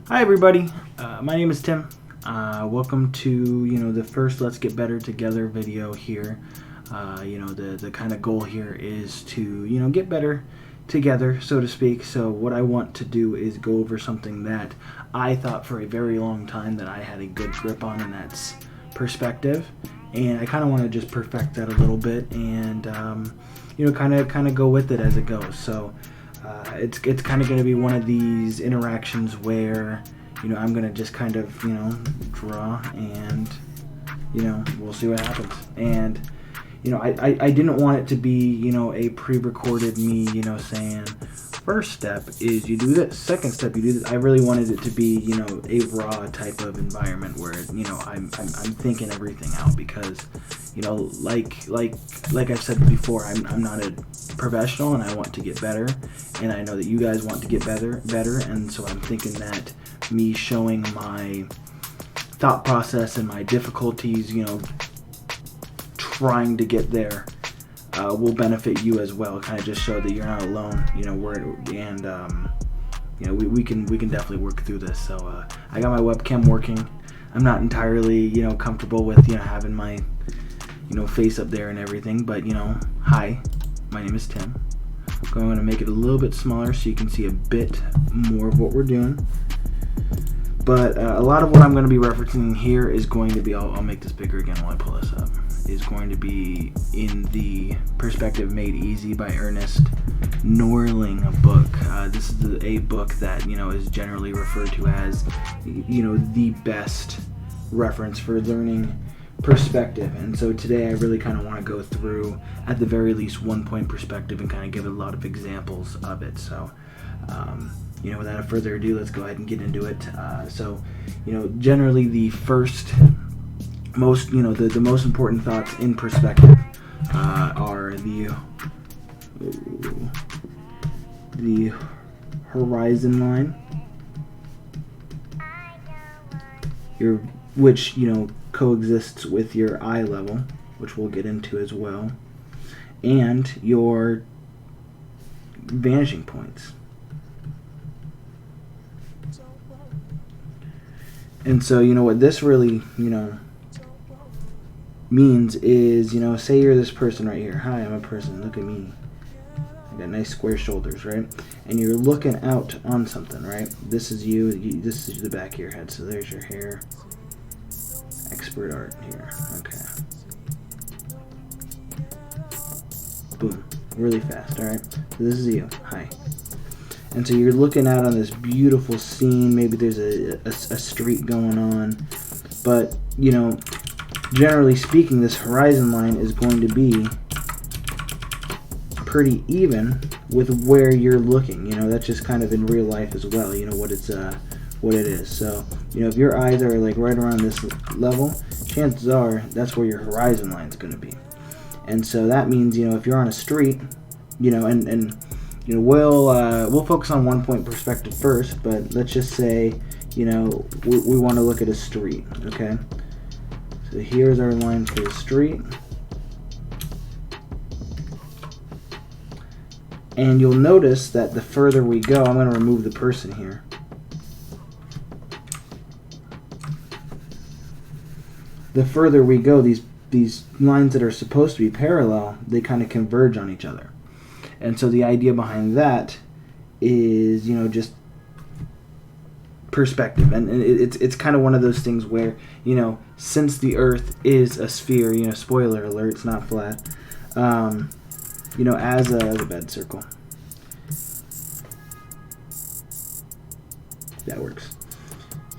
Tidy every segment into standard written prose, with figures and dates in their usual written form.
Hi everybody, my name is Tim. Welcome to the first Let's Get Better Together video here. The kind of goal here is to get better together, so to speak. So what I want to do is go over something that I thought for a very long time that I had a good grip on, and that's perspective. And I kind of want to just perfect that a little bit, and kind of go with it as it goes. So. It's kind of going to be one of these interactions where I'm going to just kind of draw, and we'll see what happens. And I didn't want it to be a pre-recorded me saying first step is you do this, second step you do this. I really wanted it to be a raw type of environment where I'm thinking everything out, because like I've said before, I'm not a professional, and I want to get better, and I know that you guys want to get better, and so I'm thinking that me showing my thought process and my difficulties, trying to get there, will benefit you as well. Kind of just show that you're not alone. We can definitely work through this. So I got my webcam working. I'm not entirely comfortable with having my face up there and everything, but hi, my name is Tim. I'm going to make it a little bit smaller so you can see a bit more of what we're doing. But a lot of what I'm going to be referencing here is going to be, I'll make this bigger again while I pull this up, is going to be in the Perspective Made Easy by Ernest Norling book. This is a book that is generally referred to as the best reference for learning perspective. And so today I really kind of want to go through, at the very least, 1 point perspective and kind of give a lot of examples of it. So without further ado, let's go ahead and get into it. Generally the first most the most important thoughts in perspective are the horizon line, which coexists with your eye level, which we'll get into as well, and your vanishing points. And so what this really means is say you're this person right here. Hi, I'm a person, look at me, I got nice square shoulders, right? And you're looking out on something, right? This is you, this is the back of your head, so there's your hair. Expert art here. Okay. Boom. Really fast. Alright. So this is you. Hi. And so you're looking out on this beautiful scene. Maybe there's a street going on. But, generally speaking, this horizon line is going to be pretty even with where you're looking. That's just kind of in real life as well. What it is. So, if your eyes are like right around this level, chances are that's where your horizon line is going to be. And so that means, if you're on a street, and we'll focus on 1 point perspective first, but let's just say, we want to look at a street, okay? So here's our line for the street. And you'll notice that the further we go, I'm going to remove the person here. The further we go, these lines that are supposed to be parallel, they kind of converge on each other. And so the idea behind that is, just perspective. And it's kind of one of those things where, since the Earth is a sphere, spoiler alert, it's not flat, as a bed circle. That works.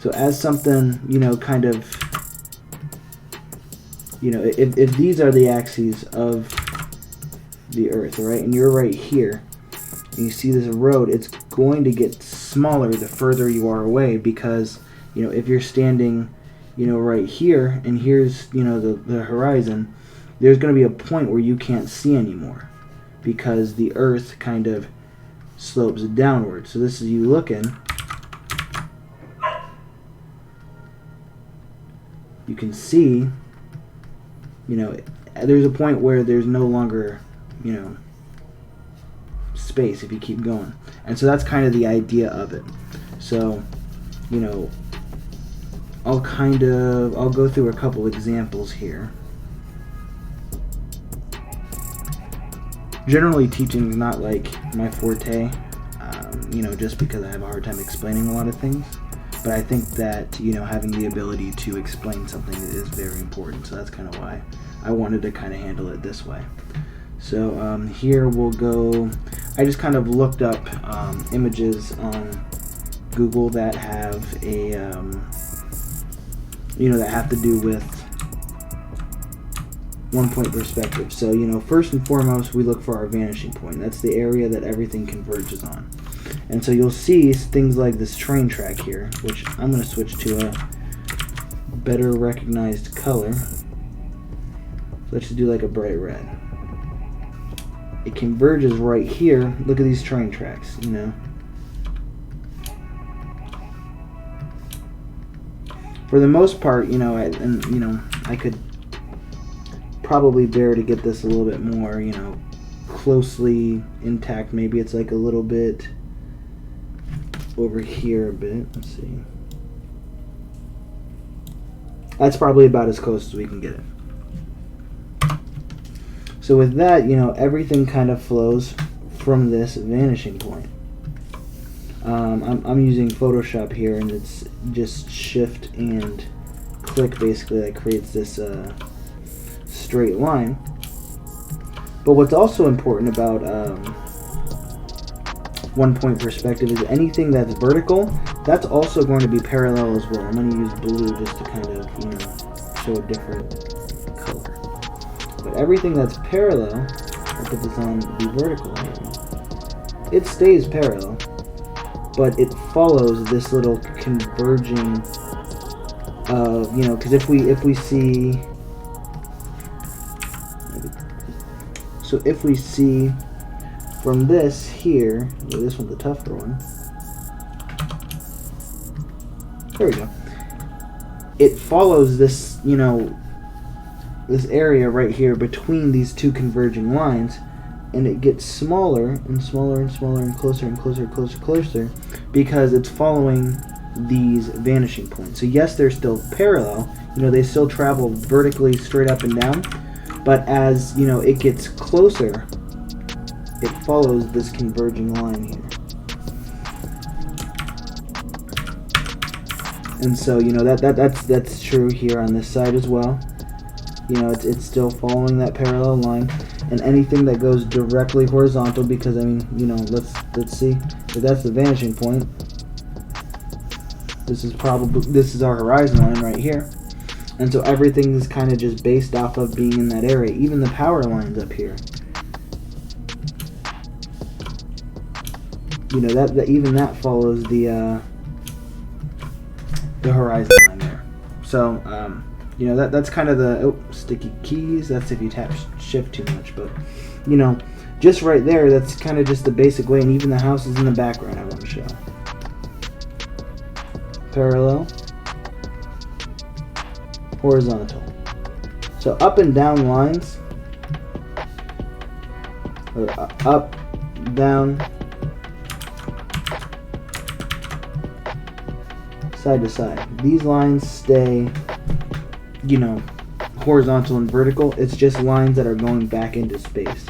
So as something, kind of, if these are the axes of the Earth, right, and you're right here, and you see this road, it's going to get smaller the further you are away, because, if you're standing, right here, and here's, the horizon, there's going to be a point where you can't see anymore, because the Earth kind of slopes downward. So this is you looking. You can see, there's a point where there's no longer, space if you keep going. And so that's kind of the idea of it. So you know, I'll go through a couple examples here. Generally, teaching is not like my forte, you know, just because I have a hard time explaining a lot of things. But I think that, you know, having the ability to explain something is very important. So that's kind of why I wanted to kind of handle it this way. So here we'll go. I just kind of looked up images on Google that have a, you know, that have to do with 1-point perspective. So, you know, first and foremost, we look for our vanishing point. That's the area that everything converges on. And so you'll see things like this train track here, which I'm going to switch to a better recognized color. So let's just do like a bright red. It converges right here. Look at these train tracks, you know. For the most part, you know, I could probably bear to get this a little bit more, you know, closely intact. Maybe it's like a little bit over here a bit. Let's see. That's probably about as close as we can get it. So with that, you know, everything kind of flows from this vanishing point. I'm using Photoshop here, and it's just shift and click basically that creates this straight line. But what's also important about 1-point perspective is anything that's vertical, that's also going to be parallel as well. I'm going to use blue just to kind of, you know, show a different color. But everything that's parallel, I'll put this on the vertical line, it stays parallel, but it follows this little converging of, you know, because if we see, so if we see from this here, well, this one's the tougher one. There we go. It follows this, you know, this area right here between these two converging lines, and it gets smaller and smaller and smaller and closer and closer and closer and closer because it's following these vanishing points. So yes, they're still parallel, you know, they still travel vertically straight up and down, but as, you know, it gets closer, it follows this converging line here. And so, you know, that's true here on this side as well. You know, it's still following that parallel line, and anything that goes directly horizontal, because I mean, you know, let's see, if that's the vanishing point, this is our horizon line right here, and so everything is kind of just based off of being in that area. Even the power lines up here, you know, that even that follows the horizon line there. So you know, that's kind of the sticky keys. That's if you tap shift too much, but you know, just right there, that's kind of just the basic way. And even the houses in the background I want to show. Parallel, horizontal. So up and down lines, or up, down, side to side. These lines stay, you know, horizontal and vertical. It's just lines that are going back into space.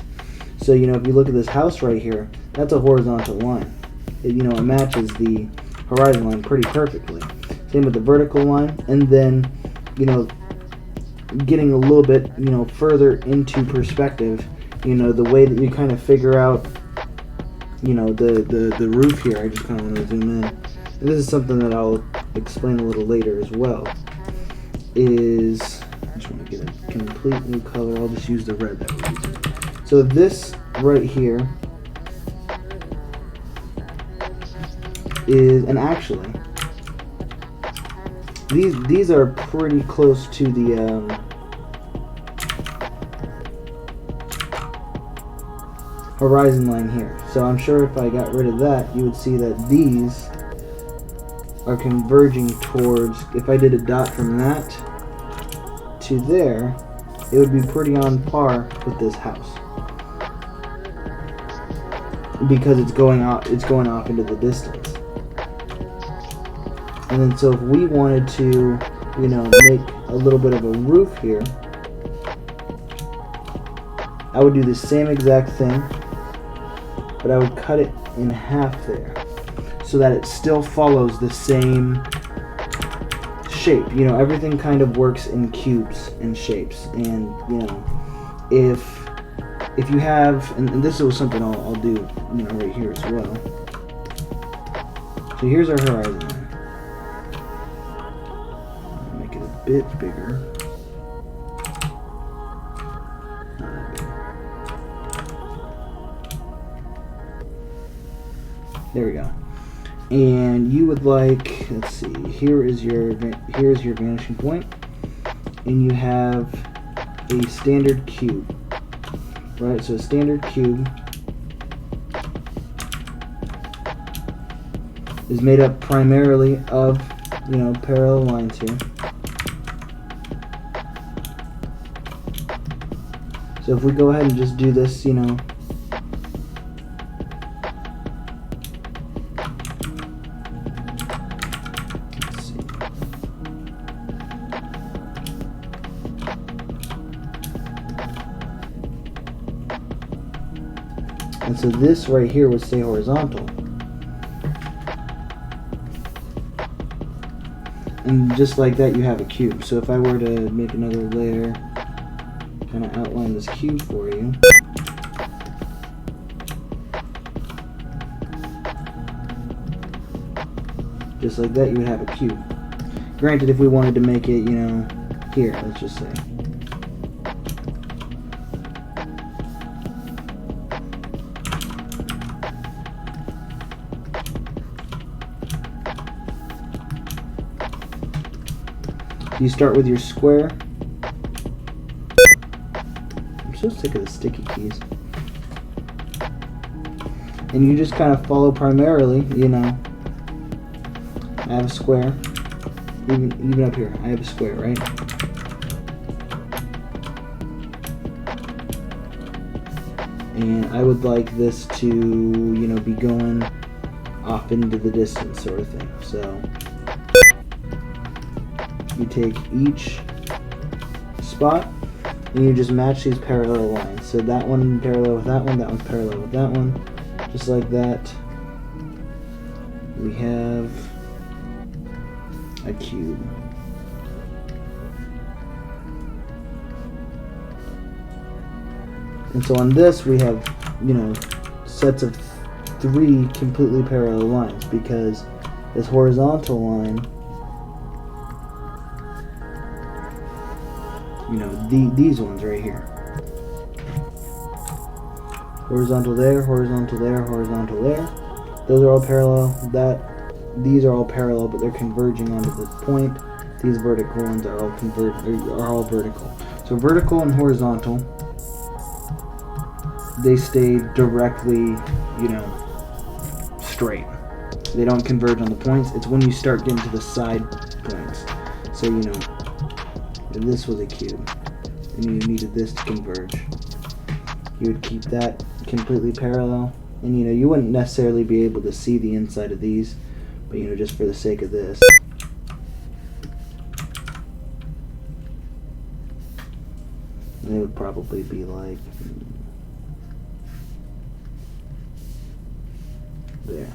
So, you know, if you look at this house right here, that's a horizontal line. You know, it matches the horizon line pretty perfectly. Same with the vertical line, and then, you know, getting a little bit, you know, further into perspective, you know, the way that you kind of figure out, you know, the roof here. I just kind of want to zoom in. And this is something that I'll explain a little later as well. Is, I just want to get a complete new color. I'll just use the red that we're using. So this right here is, and actually these are pretty close to the horizon line here. So I'm sure if I got rid of that, you would see that these are converging towards, if I did a dot from that to there, it would be pretty on par with this house, because it's going off into the distance. And then so if we wanted to, you know, make a little bit of a roof here, I would do the same exact thing, but I would cut it in half there so that it still follows the same shape. You know, everything kind of works in cubes and shapes. And, you know, if you have, and this is something I'll do, you know, right here as well. So here's our horizon line. Make it a bit bigger. Not that big. There we go. And you would like, let's see, here's your vanishing point, and you have a standard cube, right? So a standard cube is made up primarily of, you know, parallel lines here. So if we go ahead and just do this, you know, and so this right here would stay horizontal. And just like that, you have a cube. So if I were to make another layer, kind of outline this cube for you. Just like that, you would have a cube. Granted, if we wanted to make it, you know, here, let's just say. You start with your square. I'm so sick of the sticky keys. And you just kind of follow primarily, you know. I have a square. Even up here, I have a square, right? And I would like this to, you know, be going off into the distance sort of thing. So you take each spot and you just match these parallel lines. So that one parallel with that one one's parallel with that one. Just like that, we have a cube. And so on this we have, you know, sets of 3 completely parallel lines, because this horizontal line, you know, these ones right here. Horizontal there, horizontal there, horizontal there. Those are all parallel. These are all parallel, but they're converging onto this point. These vertical ones are all vertical. So vertical and horizontal, they stay directly, you know, straight. They don't converge on the points. It's when you start getting to the side points. So, you know, if this was a cube and you needed this to converge, you would keep that completely parallel. And, you know, you wouldn't necessarily be able to see the inside of these, but, you know, just for the sake of this, they would probably be like there.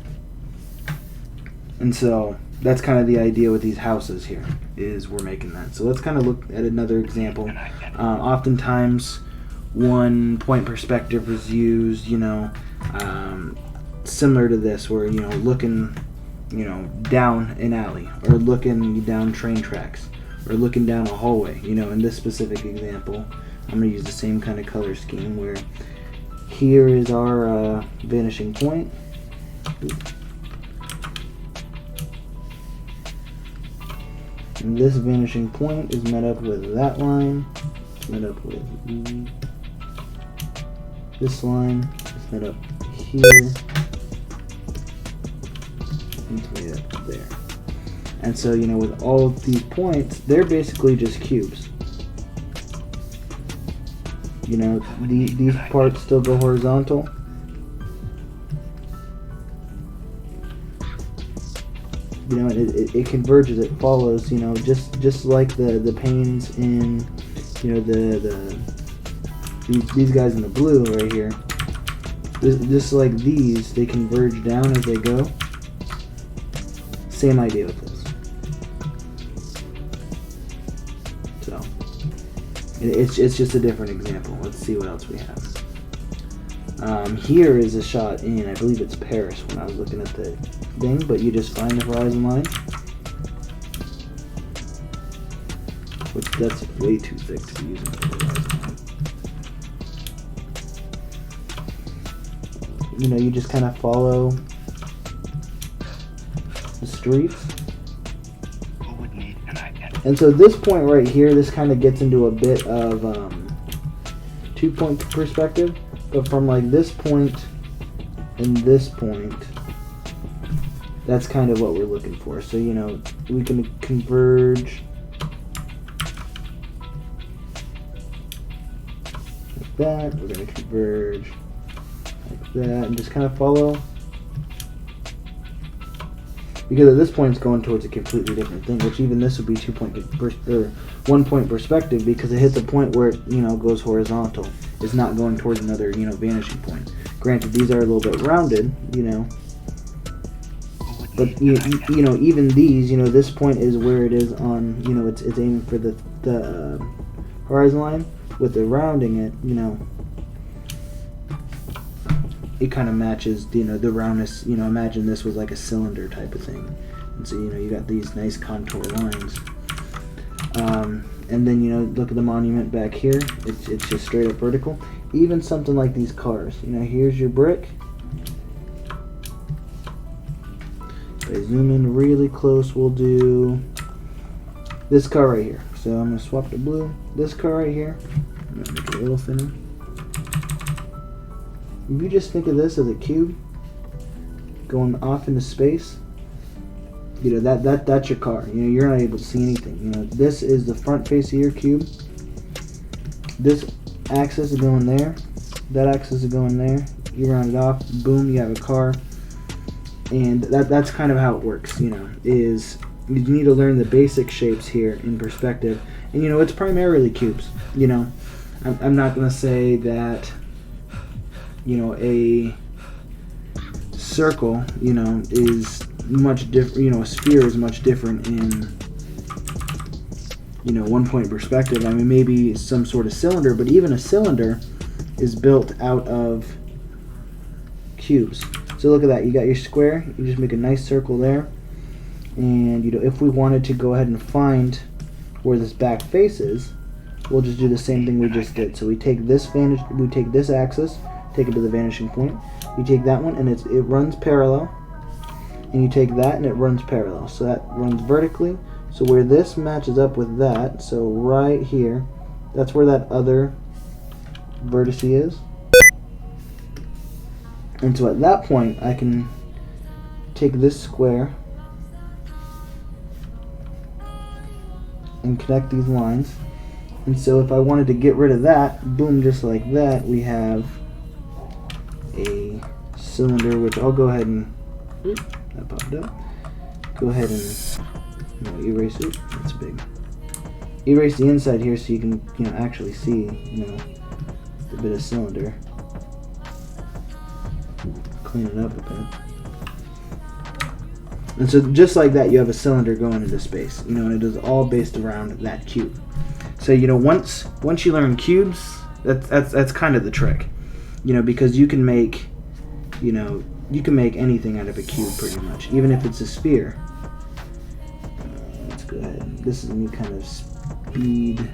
And so that's kind of the idea with these houses here, is we're making that. So let's kind of look at another example. Oftentimes one point perspective is used, you know, similar to this, where, you know, looking, you know, down an alley, or looking down train tracks, or looking down a hallway. You know, in this specific example, I'm going to use the same kind of color scheme, where here is our vanishing point. And this vanishing point is met up with that line, it's met up with this line, it's met up here, and it's made up there. And so, you know, with all of these points, they're basically just cubes. You know, these parts still go horizontal. you know, it converges, it follows, you know, just like the panes in, you know, these guys in the blue right here. Just like these, they converge down as they go. Same idea with this. So it's just a different example. Let's see what else we have. Here is a shot in, I believe it's Paris when I was looking at the thing, but you just find the horizon line. Which that's way too thick to be using for the horizon line. You know, you just kind of follow the streets. And so this point right here, this kind of gets into a bit of 2-point perspective. But from like this point and this point, that's kind of what we're looking for. So, you know, we can converge like that. We're going to converge like that and just kind of follow. Because at this point it's going towards a completely different thing, which even this would be 1-point perspective, because it hits a point where it, you know, goes horizontal. It's not going towards another, you know, vanishing point. Granted, these are a little bit rounded, you know, but you know, even these, you know, this point is where it is on, you know, it's aiming for the horizon line. With the rounding it, you know, it kind of matches, you know, the roundness. You know, imagine this was like a cylinder type of thing, and so, you know, you got these nice contour lines. And then, you know, look at the monument back here. It's just straight up vertical. Even something like these cars. You know, here's your brick. If I zoom in really close, we'll do this car right here. So I'm going to swap to blue. This car right here. I'm going to make it a little thinner. If you just think of this as a cube going off into space, you know, that's your car. You know, you're not able to see anything. You know, this is the front face of your cube. This axis is going there. That axis is going there. You round it off. Boom, you have a car. And that's kind of how it works. You know, is you need to learn the basic shapes here in perspective. And, you know, it's primarily cubes. You know, I'm not going to say that, you know, a circle, you know, is much different. You know, a sphere is much different in, you know, 1-point perspective. I mean, maybe some sort of cylinder, but even a cylinder is built out of cubes. So look at that. You got your square. You just make a nice circle there. And, you know, if we wanted to go ahead and find where this back face is, we'll just do the same thing we just did. So we take this axis, take it to the vanishing point. You take that one, and it runs parallel. And you take that, and it runs parallel. So that runs vertically. So where this matches up with that, so right here, that's where that other vertex is. And so at that point, I can take this square and connect these lines. And so if I wanted to get rid of that, boom, just like that, we have a cylinder, which I'll go ahead and, that popped up. Go ahead and, erase it. That's big. Erase the inside here so you can, you know, actually see, you know, the bit of cylinder. Clean it up a bit. And so just like that, you have a cylinder going into space, you know, and it is all based around that cube. So, you know, once you learn cubes, that's kind of the trick, you know, because you can make, you know, you can make anything out of a cube pretty much, even if it's a sphere. Let's go ahead. This is a new kind of speed.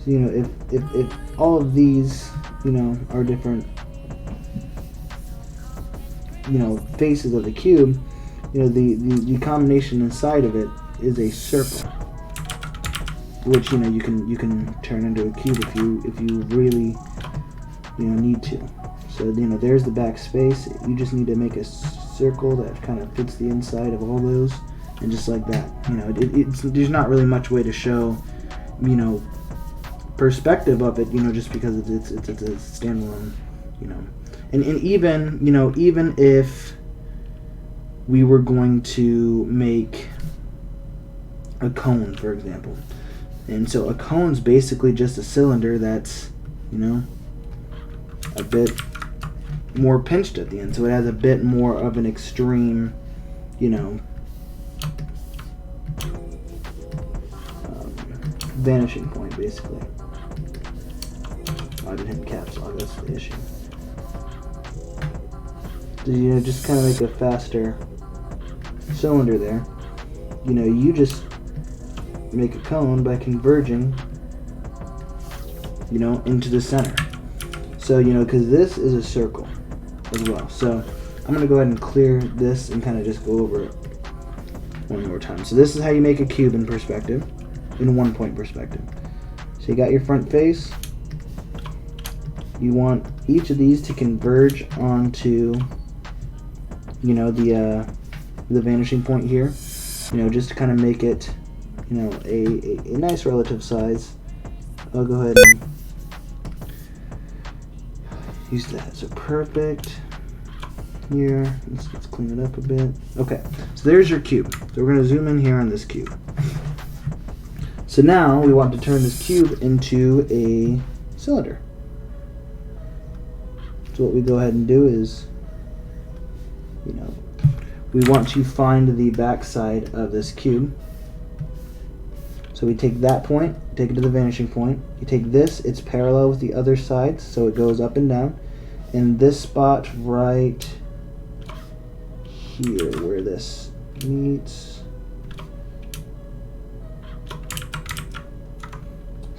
So, you know, if all of these, you know, are different, you know, faces of the cube, you know, the combination inside of it is a circle, which, you know, you can turn into a cube if you really, you know, need to. So, you know, there's the back space. You just need to make a circle that kind of fits the inside of all those, and just like that, you know, there's not really much way to show, you know, perspective of it, you know, just because it's a standalone, you know. And even, you know, even if we were going to make a cone, for example. And so a cone's basically just a cylinder that's, you know, a bit more pinched at the end. So it has a bit more of an extreme, you know, vanishing point, basically. I didn't hit caps lock, that's the issue. So, you know, just kind of make a faster cylinder there. You know, you just make a cone by converging, you know, into the center. So, you know, because this is a circle as well. So I'm going to go ahead and clear this and kind of just go over it one more time. So this is how you make a cube in perspective, in 1 point perspective. So you got your front face. You want each of these to converge onto, you know, the vanishing point here. You know, just to kind of make it, you know, a nice relative size. I'll go ahead and use that. So perfect. Here, let's clean it up a bit. Okay, so there's your cube. So we're going to zoom in here on this cube. So now we want to turn this cube into a cylinder. So what we go ahead and do is, you know, we want to find the back side of this cube. So we take that point, take it to the vanishing point. You take this, it's parallel with the other side, so it goes up and down. And this spot right here where this meets.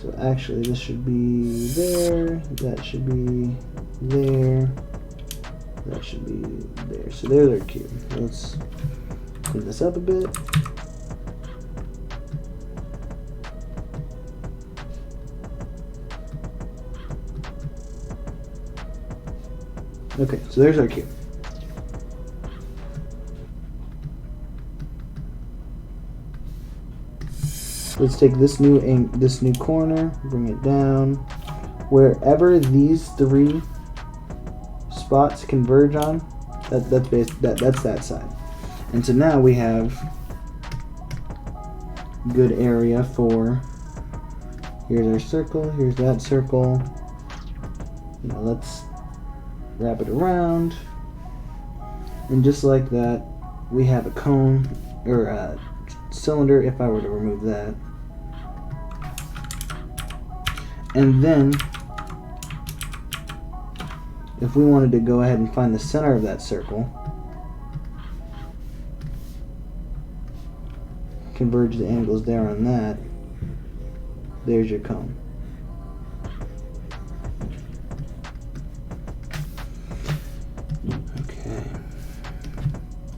So actually this should be there, that should be there, that should be there. So there's our cube. Let's clean this up a bit. Okay, so there's our cube. Let's take this new corner, bring it down. Wherever these three spots converge on, that's that side. And so now we have good area for, here's our circle, here's that circle. You know, let's wrap it around. And just like that, we have a cone, or a cylinder if I were to remove that. And then, if we wanted to go ahead and find the center of that circle, converge the angles there on that, there's your cone. Okay.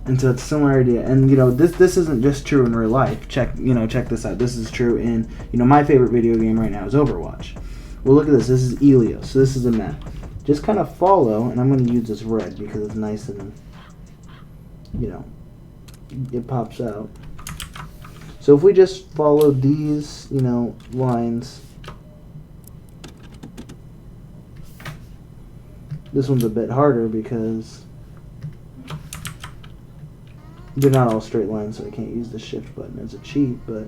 And so it's a similar idea. And you know, this isn't just true in real life. Check this out. This is true in, you know, my favorite video game right now is Overwatch. Well, look at this. This is Elios. So this is a map. Just kind of follow, and I'm going to use this red because it's nice and, you know, it pops out. So if we just follow these, you know, lines, this one's a bit harder because they're not all straight lines, so I can't use the shift button as a cheat, but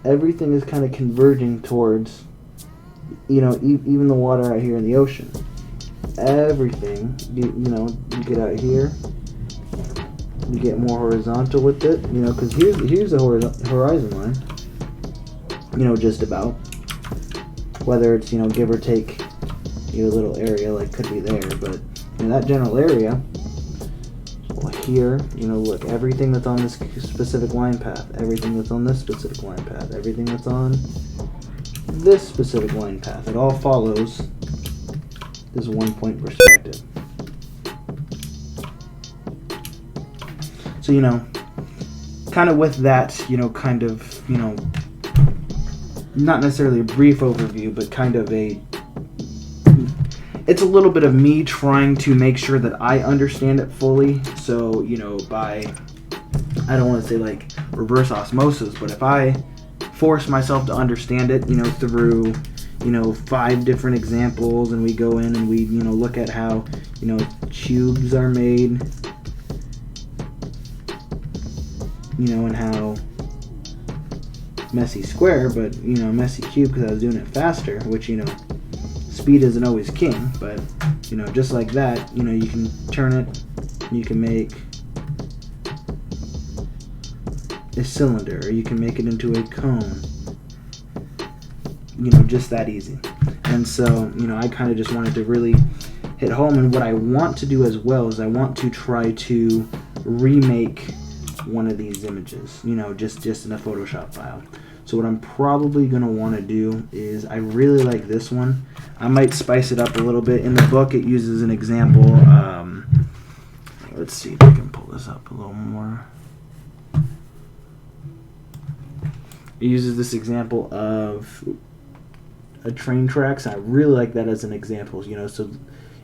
everything is kind of converging towards, you know, even the water out here in the ocean. Everything, you know, you get out here, you get more horizontal with it, you know, because here's the horizon line, you know, just about. Whether it's, you know, give or take, you know, a little area like could be there, but in that general area, well, here, you know, look, everything that's on this specific line path, everything that's on this specific line path, everything that's on this specific line path, it all follows this 1 point perspective. So, you know, kind of with that, you know, kind of, you know, not necessarily a brief overview, but kind of it's a little bit of me trying to make sure that I understand it fully. So, you know, by, I don't want to say like reverse osmosis, but if I force myself to understand it, you know, through, 5 different examples, and we go in and we, look at how, cubes are made, and how messy square, but, messy cube because I was doing it faster, which, speed isn't always king, but, just like that, you can turn it, you can make a cylinder, or you can make it into a cone, just that easy. And so, I kind of just wanted to really hit home, and what I want to do as well is I want to try to remake one of these images, just in a Photoshop file. So what I'm probably going to want to do is, I really like this one. I might spice it up a little bit. In the book it uses an example. Let's see if I can pull this up a little more. It uses this example of a train tracks. I really like that as an example. So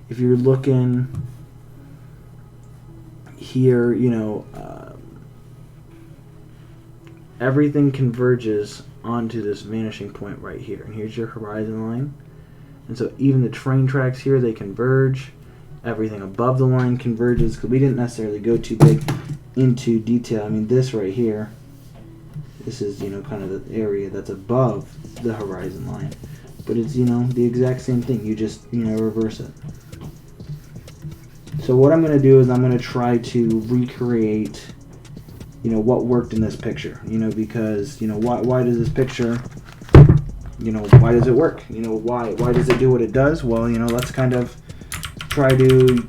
if you're looking here, everything converges onto this vanishing point right here, and here's your horizon line. And so even the train tracks here, they converge. Everything above the line converges, because we didn't necessarily go too big into detail. I mean, this right here, this is, kind of the area that's above the horizon line. But it's, the exact same thing. You just, reverse it. So what I'm going to do is I'm going to try to recreate, what worked in this picture. Because, why does this picture, why does it work? Why does it do what it does? Well, let's kind of try to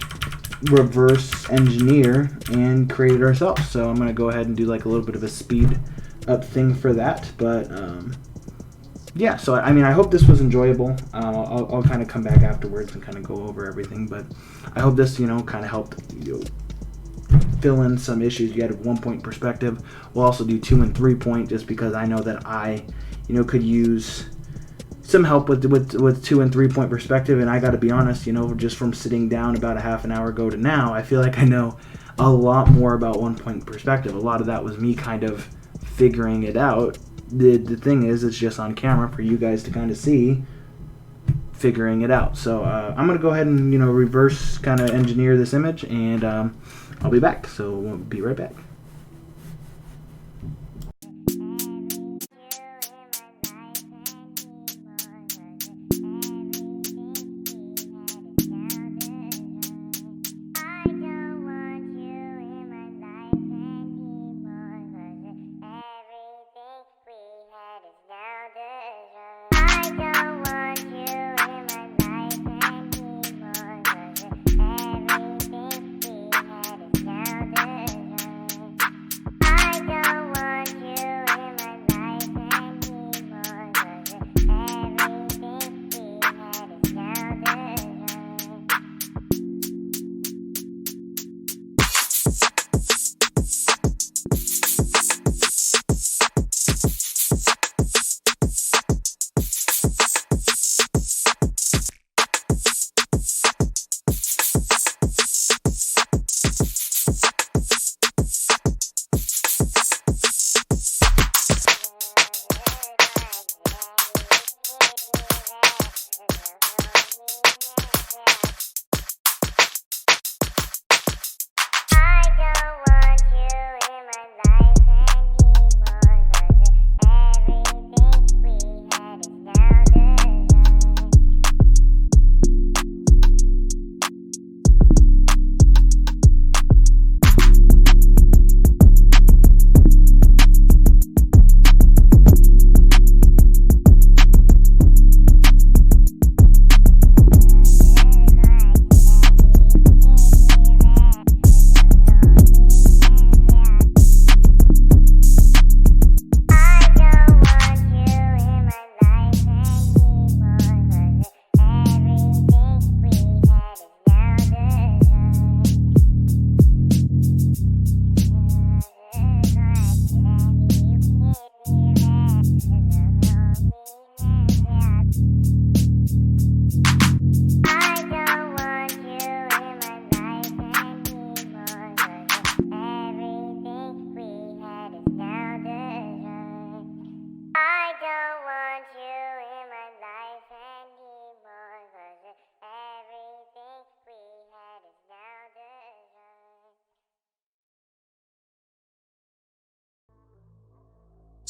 reverse engineer and create it ourselves. So I'm going to go ahead and do like a little bit of a speed up thing for that. But yeah, so I hope this was enjoyable. I'll kind of come back afterwards and kind of go over everything, but I hope this kind of helped fill in some issues you had of 1 point perspective. We'll also do 2 and 3 point, just because I know that I could use some help with 2 and 3 point perspective. And I got to be honest, just from sitting down about a half an hour ago to now, I feel like I know a lot more about 1 point perspective. A lot of that was me kind of figuring it out. The thing is, it's just on camera for you guys to kind of see figuring it out. So I'm going to go ahead and reverse kind of engineer this image, and I'll be back. So we'll be right back.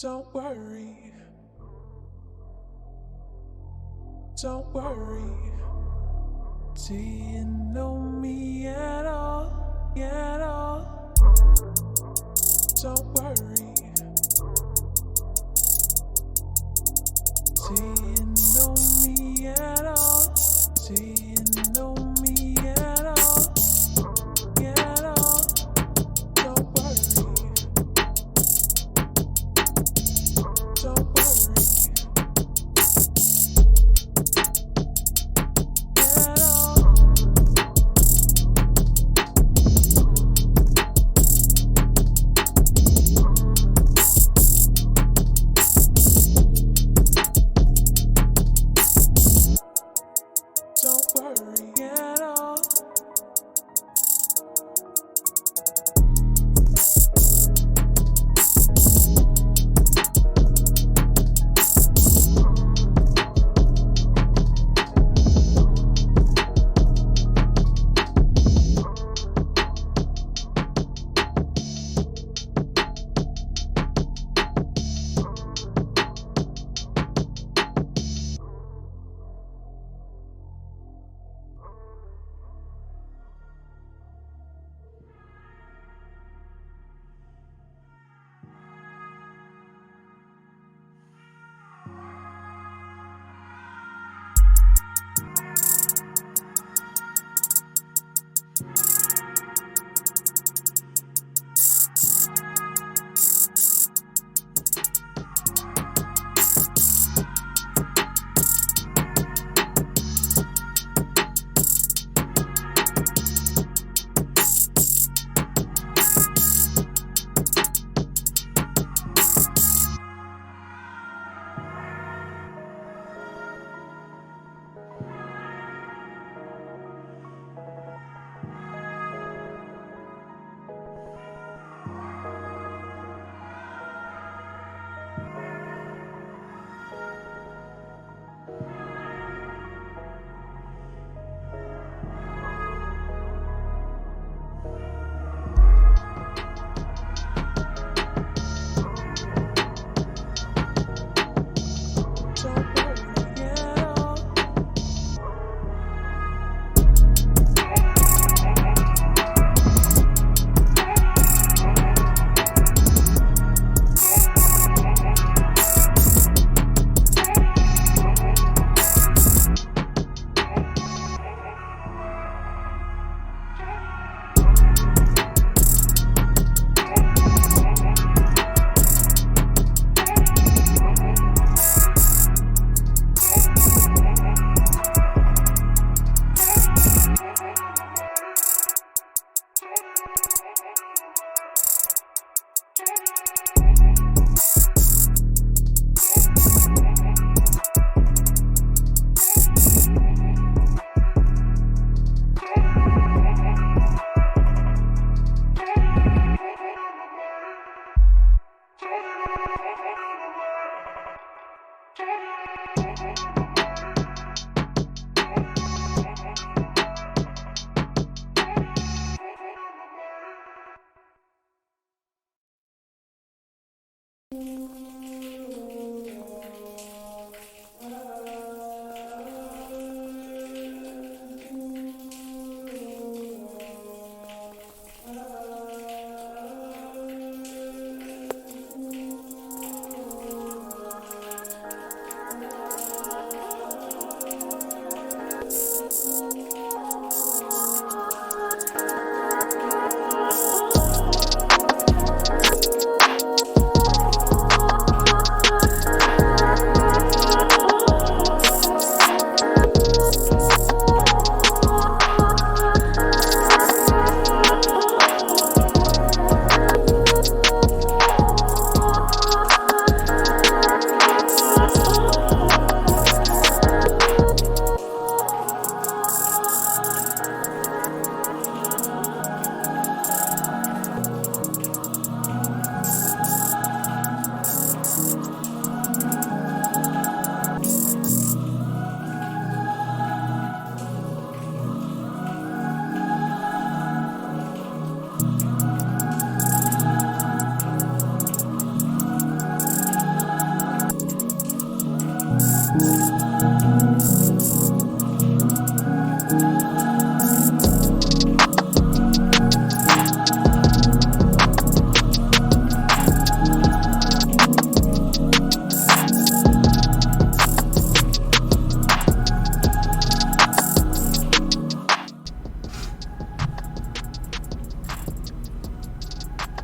Don't worry. Don't worry. Do you know me at all? At all? Don't worry. Do you know me at all? Do you know me at all? At all? Don't worry. Don't worry. At all? Don't worry at all. Don't worry at all.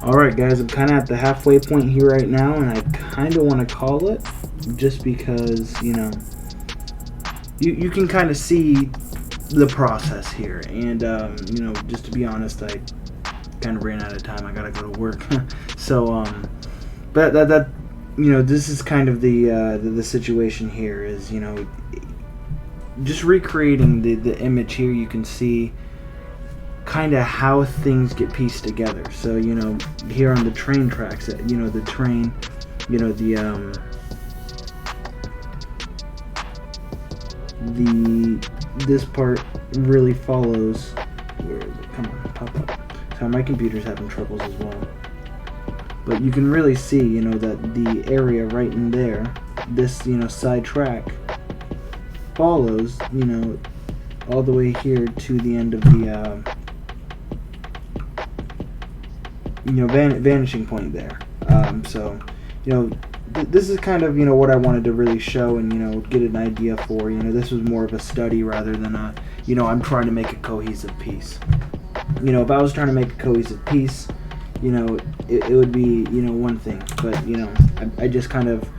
Alright guys, I'm kind of at the halfway point here right now, and I kind of want to call it, just because, you know, you can kind of see the process here, and, you know, just to be honest, I kind of ran out of time. I gotta go to work. So, but that, you know, this is kind of the situation here is, you know, just recreating the image here. You can see kind of how things get pieced together. So, you know, here on the train tracks, you know, the train, you know, this part really follows. Where is it? Come on, pop up. So my computer's having troubles as well. But you can really see, you know, that the area right in there, this, you know, side track follows, you know, all the way here to the end of the you know, vanishing point there. So, you know, this is kind of, you know, what I wanted to really show and, you know, get an idea for. You know, this was more of a study rather than a, you know, I'm trying to make a cohesive piece. You know, if I was trying to make a cohesive piece, you know, it would be, you know, one thing. But, you know, I just kind of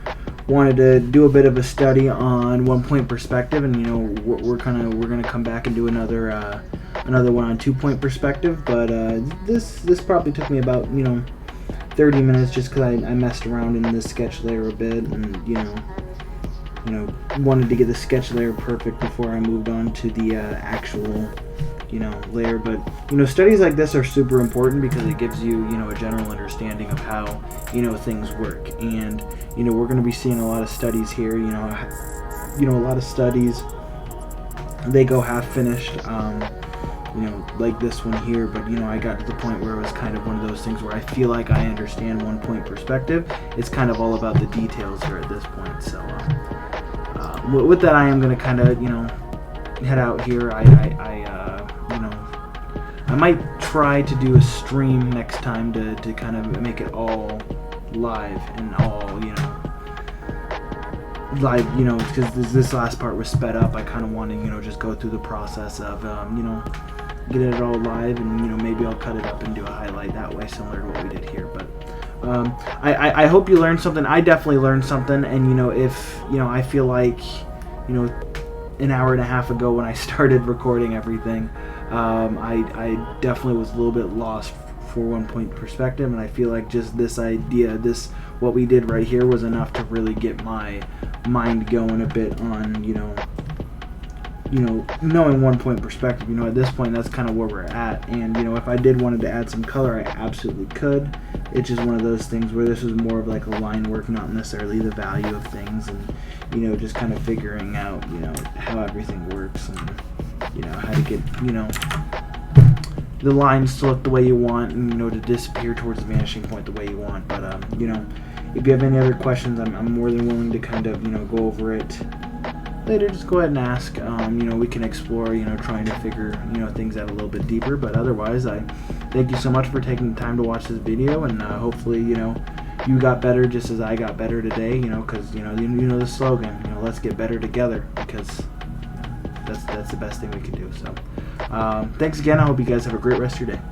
wanted to do a bit of a study on 1 point perspective, and, you know, we're gonna come back and do another one on 2 point perspective. But this probably took me about, you know, 30 minutes, just because I messed around in this sketch layer a bit, and you know wanted to get the sketch layer perfect before I moved on to the actual, you know, layer. But, you know, studies like this are super important because it gives you, you know, a general understanding of how, you know, things work. And, you know, we're going to be seeing a lot of studies here. You know, a lot of studies, they go half finished, you know, like this one here. But, you know, I got to the point where it was kind of one of those things where I feel like I understand 1 point perspective. It's kind of all about the details here at this point. So with that, I am going to kind of, you know, head out here. You know, I might try to do a stream next time to kind of make it all live and all, you know, live, you know, because this last part was sped up. I kind of want to, you know, just go through the process of, you know, get it all live, and, you know, maybe I'll cut it up and do a highlight that way, similar to what we did here. But I hope you learned something. I definitely learned something, and, you know, if, you know, I feel like, you know, an hour and a half ago when I started recording everything, I definitely was a little bit lost for 1 point perspective, and I feel like just this idea, what we did right here was enough to really get my mind going a bit on, you know, knowing 1 point perspective. You know, at this point, that's kind of where we're at. And, you know, if I wanted to add some color, I absolutely could. It's just one of those things where this was more of like a line work, not necessarily the value of things, and, you know, just kind of figuring out, you know, how everything works, and, you know, how to get, you know, the lines to look the way you want, and, you know, to disappear towards the vanishing point the way you want. But, you know, if you have any other questions, I'm more than willing to kind of, you know, go over it later. Just go ahead and ask. You know, we can explore, you know, trying to figure, you know, things out a little bit deeper. But otherwise, I thank you so much for taking the time to watch this video, and hopefully, you know, you got better just as I got better today. You know, because, you know the slogan, you know, let's get better together, because, you know, that's the best thing we can do. So thanks again. I hope you guys have a great rest of your day.